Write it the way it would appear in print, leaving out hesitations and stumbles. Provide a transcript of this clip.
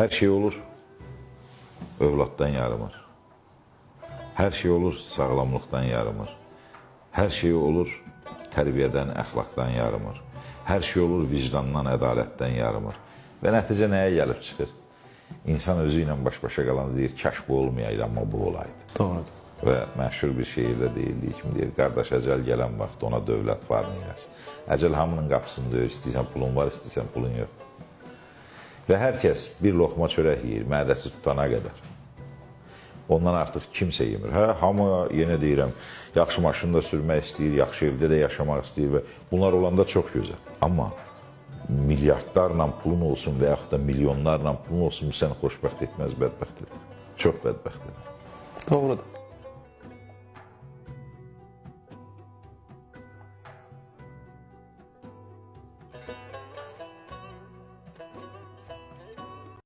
Her şey olur, övladdan yarımır. Her şey olur, sağlamlıqdan yarımır. Her şey olur, tərbiyədən, əxlaqdan yarımır. Hər şey olur, vicdandan, ədalətdən yarımır. Və nəticə nəyə gəlib çıxır? İnsan özü ilə baş-başa qalan deyir, kaş bu olmayaydı, amma bu olaydı. Doğrudur. Və məşhur bir şeirdə deyildiyi kimi deyir, qardaş əcəl gələn vaxt ona dövlət var neyləsin. Əcəl hamının qapısını döyür, istəyirsən pulun var, istəyirsən pulun yox. Və hər kəs bir loxma çörək yeyir, mədəsi tutana qədər. Ondan artıq kimsə yemir. Hə, hamı, yenə deyirəm, yaxşı maşını da sürmək istəyir, yaxşı evdə də yaşamaq istəyir və bunlar olanda çox gözəl. Amma milyardlarla pulun olsun və yaxud da milyonlarla pulun olsun, bu səni xoşbəxt etməz, bədbəxt edir. Çox bədbəxt edir. Doğrudur.